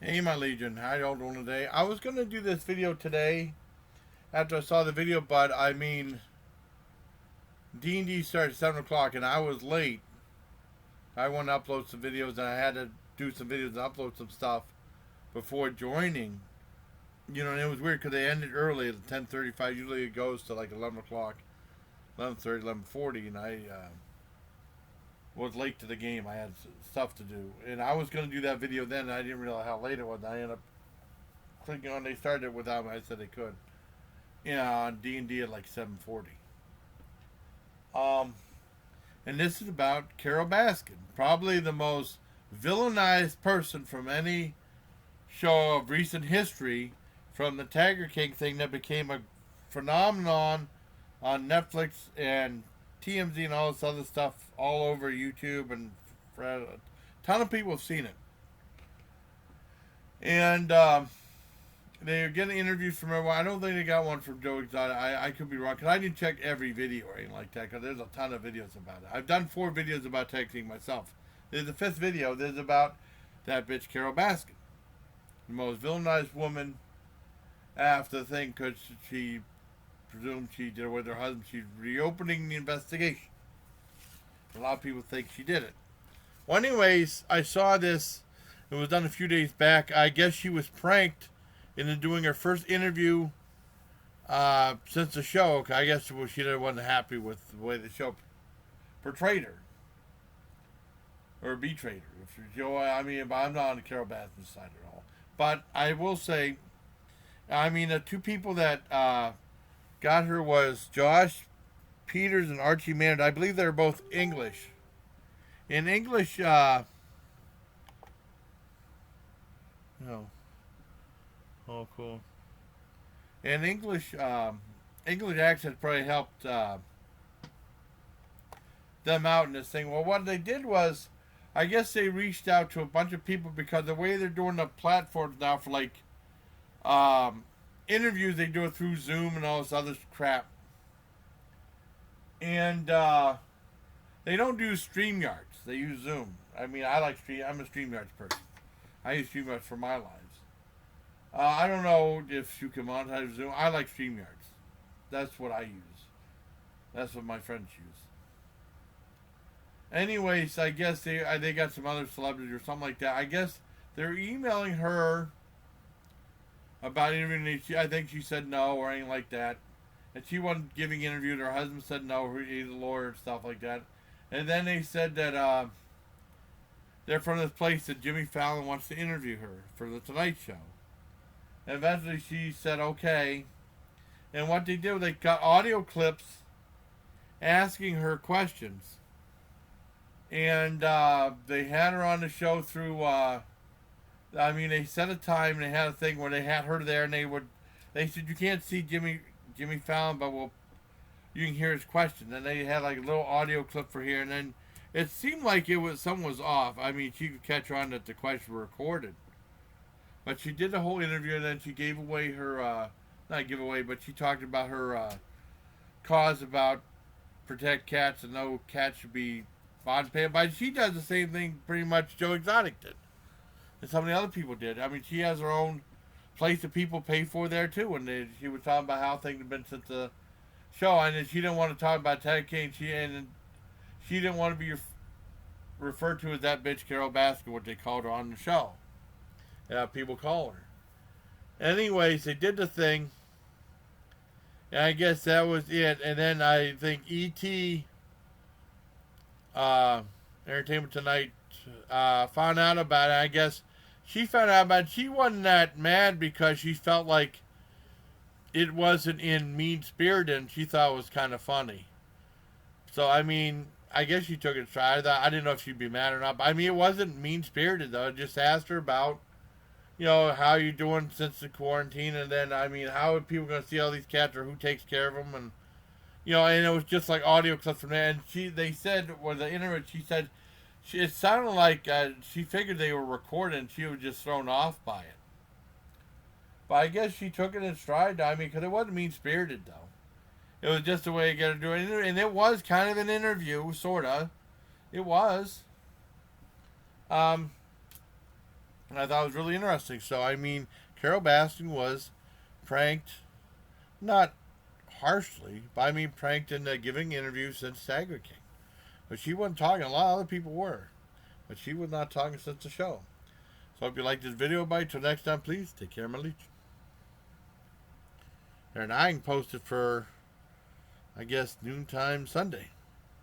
Hey, my Legion, how y'all doing today? I was gonna do this video today after I saw the video, but I mean, D&D started at 7 o'clock and I was late. I wanted to upload some videos and I had to do some videos and upload some stuff before joining. And it was weird because they ended early at 10:35. Usually it goes to like 11 o'clock, 11:30, 11:40, and I was late to the game. I had stuff to do. And I was going to do that video then, and I didn't realize how late it was. I ended up clicking on, they started it without me. I said they could. On D&D at like 7:40. And this is about Carole Baskin, probably the most villainized person from any show of recent history, from the Tiger King thing that became a phenomenon on Netflix and TMZ and all this other stuff all over YouTube, and a ton of people have seen it. And they're getting interviews from everyone. I don't think they got one from Joe Exotic. I could be wrong because I didn't check every video or anything like that because there's a ton of videos about it. I've done 4 videos about texting myself. There's the 5th video. There's about that bitch Carole Baskin, the most villainized woman after the thing because she presumed she did it with her husband. She's reopening the investigation. A lot of people think she did it. Well, anyways, I saw this. It was done a few days back. I guess she was pranked into doing her first interview since the show. I guess she wasn't happy with the way the show portrayed her or betrayed her. I mean, I'm not on the Carole Baskin side at all. But I will say, I mean, the 2 people that got her was Josh Peters and Archie Maynard. I believe they're both English. In English, no. Oh, cool. In English, English accent probably helped them out in this thing. Well, what they did was, I guess they reached out to a bunch of people because the way they're doing the platforms now for like interviews, they do it through Zoom and all this other crap. And they don't do StreamYards. They use Zoom. I mean, I'm a StreamYards person. I use StreamYards for my lives. I don't know if you can monetize Zoom. I like StreamYards. That's what I use. That's what my friends use. Anyways, I guess they got some other celebrities or something like that. I guess they're emailing her about interviewing. I think she said no or anything like that. And she wasn't giving interviews. Her husband said no. He's a lawyer and stuff like that. And then they said that they're from this place that Jimmy Fallon wants to interview her for the Tonight Show. And eventually she said okay. And what they did, they got audio clips asking her questions. And they had her on the show through, they set a time and they had a thing where they had her there and they said, you can't see Jimmy Fallon, but you can hear his question. And they had like a little audio clip for here, and then it seemed like something was off. I mean, she could catch on that the questions were recorded. But she did the whole interview, and then she gave away her, not give away, but she talked about her cause about protect cats and no cat should be bond paid. But she does the same thing pretty much Joe Exotic did. And some of the other people did. I mean, she has her own place that people pay for there too. And she was talking about how things have been since the show. And then she didn't want to talk about Ted King. She didn't want to be referred to as that bitch Carole Baskin, what they called her on the show. People call her. Anyways, they did the thing. And I guess that was it. And then I think E.T. Entertainment Tonight found out about it. I guess she found out about it. She wasn't that mad because she felt like it wasn't in mean spirit and she thought it was kind of funny. So, I mean, I guess she took it stride. I didn't know if she'd be mad or not. But, I mean, it wasn't mean spirited, though. I just asked her about, how you doing since the quarantine. And then, I mean, how are people going to see all these cats or who takes care of them? And, and it was just like audio clips from there. And they said, the interview, she said, it sounded like she figured they were recorded and she was just thrown off by it. But I guess she took it in stride. I mean, because it wasn't mean-spirited, though. It was just a way to get her to do it. And it was kind of an interview, sort of. It was. And I thought it was really interesting. So, I mean, Carole Baskin was pranked, not harshly, but I mean pranked into giving interviews since Tiger King. But she wasn't talking. A lot of other people were. But she was not talking since the show. So, if you like this video, bye. Till next time, please take care, my leech. And I can post it for, I guess, noontime Sunday.